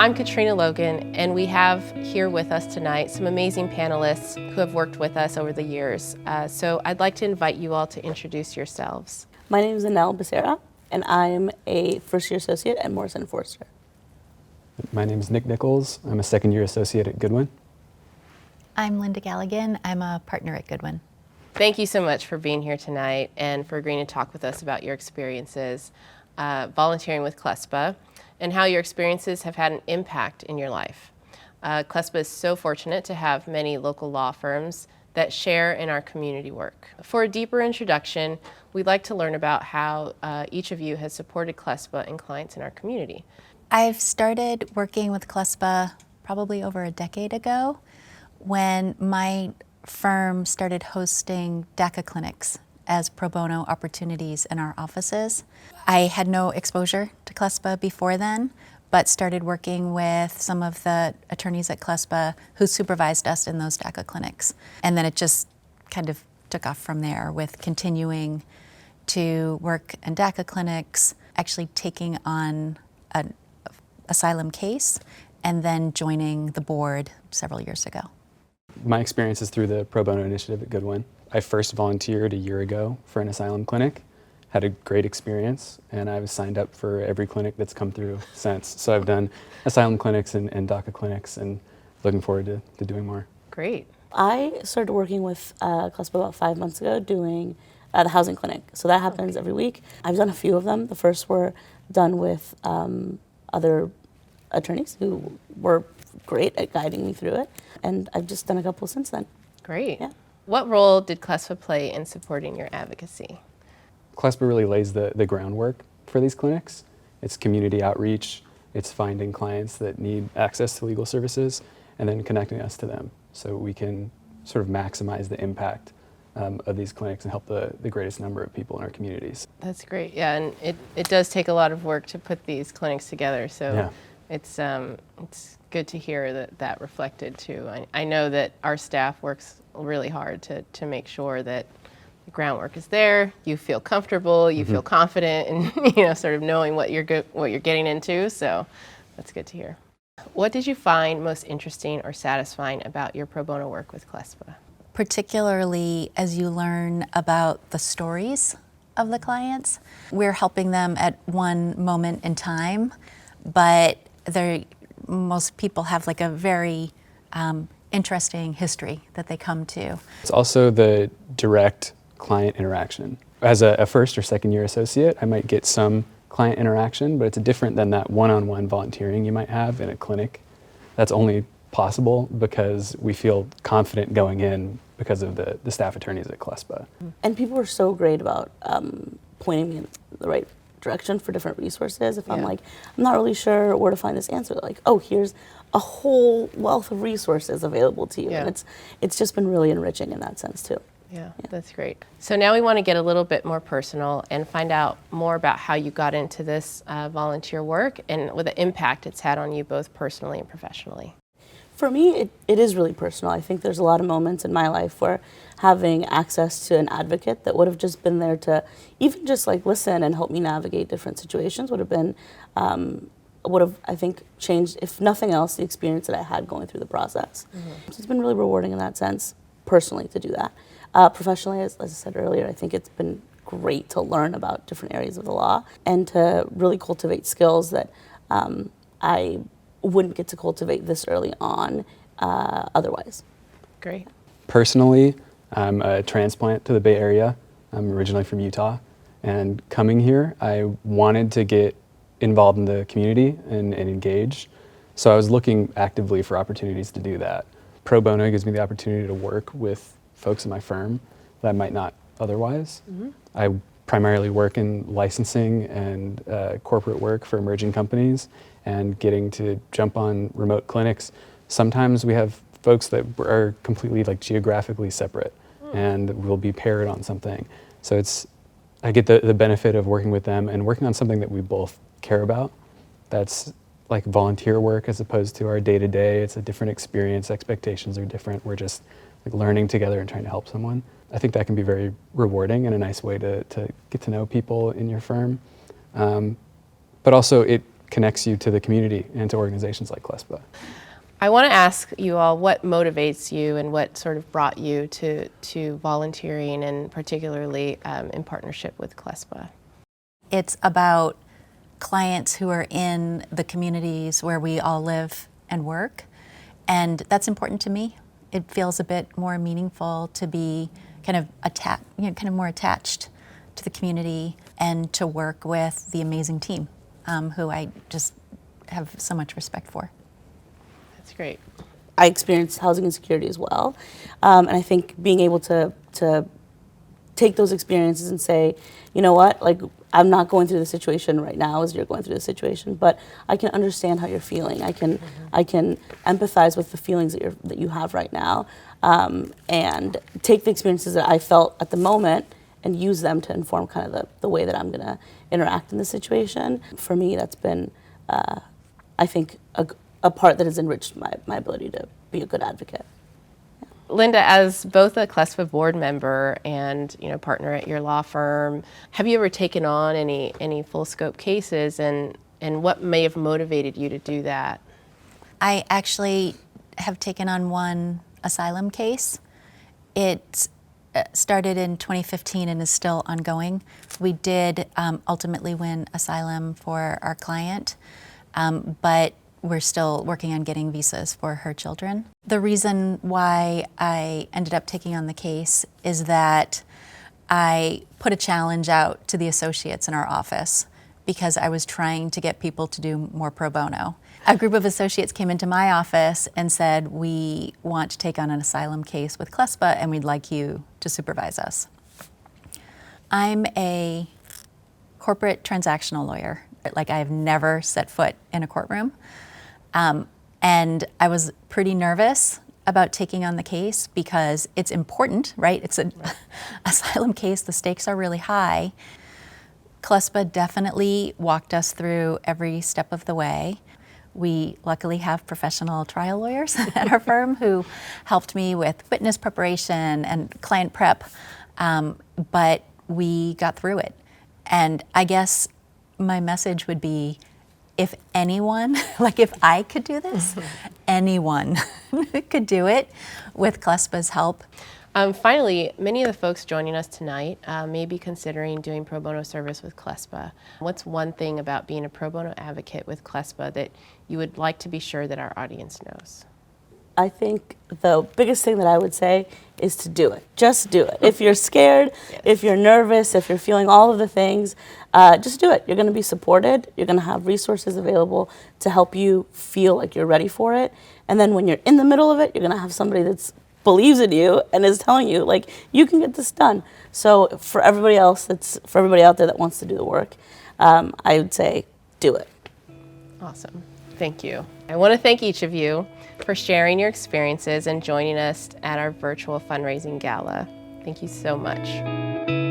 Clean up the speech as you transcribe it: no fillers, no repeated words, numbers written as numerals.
I'm Katrina Logan, and we have here with us tonight some amazing panelists who have worked with us over the years. So I'd like to invite you all to introduce yourselves. My name is Annel Becerra, and I'm a first-year associate at Morrison Foerster. My name is Nick Nichols. I'm a second-year associate at Goodwin. I'm Lynda Galligan. I'm a partner at Goodwin. Thank you so much for being here tonight and for agreeing to talk with us about your experiences volunteering with CLSEPA and how your experiences have had an impact in your life. CLSEPA is so fortunate to have many local law firms that share in our community work. For a deeper introduction, we'd like to learn about how each of you has supported CLSEPA and clients in our community. I've started working with CLSEPA probably over a decade ago when my firm started hosting DACA clinics as pro bono opportunities in our offices. I had no exposure to CLSEPA before then, but started working with some of the attorneys at CLSEPA who supervised us in those DACA clinics. And then it just kind of took off from there with continuing to work in DACA clinics, actually taking on an asylum case, and then joining the board several years ago. My experience is through the pro bono initiative at Goodwin. I first volunteered a year ago for an asylum clinic, had a great experience, and I've signed up for every clinic that's come through since. So I've done asylum clinics and DACA clinics, and looking forward to doing more. Great. I started working with CLSEPA about 5 months ago doing the housing clinic. So that happens every week. I've done a few of them. The first were done with other attorneys who were great at guiding me through it. And I've just done a couple since then. Great. Yeah. What role did CLSEPA play in supporting your advocacy? CLSEPA really lays the groundwork for these clinics. It's community outreach, it's finding clients that need access to legal services, and then connecting us to them so we can sort of maximize the impact of these clinics and help the greatest number of people in our communities. That's great. Yeah, and it does take a lot of work to put these clinics together, so Yeah. it's good to hear that reflected too. I know that our staff works really hard to make sure that the groundwork is there, you feel comfortable, you feel confident, and sort of knowing what you're getting into, so that's good to hear. What did you find most interesting or satisfying about your pro bono work with CLSEPA? Particularly as you learn about the stories of the clients. We're helping them at one moment in time, but most people have like a very interesting history that they come to. It's also the direct client interaction. As a first or second year associate, I might get some client interaction, but it's different than that one-on-one volunteering you might have in a clinic. That's only possible because we feel confident going in because of the staff attorneys at CLSEPA. And people are so great about pointing me in the right direction for different resources. If I'm like, I'm not really sure where to find this answer, they're like, oh, here's a whole wealth of resources available to you. Yeah. And it's just been really enriching in that sense too. Yeah, that's great. So now we want to get a little bit more personal and find out more about how you got into this volunteer work and what the impact it's had on you both personally and professionally. For me, it is really personal. I think there's a lot of moments in my life where having access to an advocate that would have just been there to even just like listen and help me navigate different situations would have been, I think, changed, if nothing else, the experience that I had going through the process. So it's been really rewarding in that sense, personally, to do that. Professionally, as I said earlier, I think it's been great to learn about different areas of the law and to really cultivate skills that I wouldn't get to cultivate this early on otherwise. Great. Personally, I'm a transplant to the Bay Area. I'm originally from Utah, and coming here, I wanted to get involved in the community and engage. So I was looking actively for opportunities to do that. Pro bono gives me the opportunity to work with folks in my firm that I might not otherwise. I primarily work in licensing and corporate work for emerging companies, and getting to jump on remote clinics. Sometimes we have folks that are completely like geographically separate and we'll be paired on something. So I get the benefit of working with them and working on something that we both care about. That's like volunteer work as opposed to our day-to-day. It's a different experience, expectations are different. We're just like learning together and trying to help someone. I think that can be very rewarding and a nice way to get to know people in your firm. But also it connects you to the community and to organizations like CLSEPA. I want to ask you all what motivates you and what sort of brought you to volunteering, and particularly in partnership with CLSEPA. It's about clients who are in the communities where we all live and work, and that's important to me. It feels a bit more meaningful to be kind of more attached to the community and to work with the amazing team who I just have so much respect for. That's great. I experienced housing insecurity as well, and I think being able to take those experiences and say, you know what, like, I'm not going through the situation right now as you're going through the situation, but I can understand how you're feeling. I can empathize with the feelings that you have right now, and take the experiences that I felt at the moment and use them to inform kind of the way that I'm going to interact in the situation. For me, that's been, I think, a part that has enriched my ability to be a good advocate. Lynda, as both a CLSEPA board member and partner at your law firm, have you ever taken on any full scope cases, and what may have motivated you to do that? I actually have taken on one asylum case. It started in 2015 and is still ongoing. We did ultimately win asylum for our client, but we're still working on getting visas for her children. The reason why I ended up taking on the case is that I put a challenge out to the associates in our office because I was trying to get people to do more pro bono. A group of associates came into my office and said, we want to take on an asylum case with CLSEPA and we'd like you to supervise us. I'm a corporate transactional lawyer. Like, I have never set foot in a courtroom. And I was pretty nervous about taking on the case because it's important, right? It's an asylum case, the stakes are really high. CLSEPA definitely walked us through every step of the way. We luckily have professional trial lawyers at our firm who helped me with witness preparation and client prep, but we got through it. And I guess my message would be, if anyone, like if I could do this, anyone could do it with CLSEPA's help. Finally, many of the folks joining us tonight may be considering doing pro bono service with CLSEPA. What's one thing about being a pro bono advocate with CLSEPA that you would like to be sure that our audience knows? I think the biggest thing that I would say is to do it. Just do it. If you're scared, Yes. if you're nervous, if you're feeling all of the things, just do it. You're going to be supported. You're going to have resources available to help you feel like you're ready for it. And then when you're in the middle of it, you're going to have somebody that believes in you and is telling you, like, you can get this done. So for everybody else, for everybody out there that wants to do the work, I would say do it. Awesome. Thank you. I want to thank each of you for sharing your experiences and joining us at our virtual fundraising gala. Thank you so much.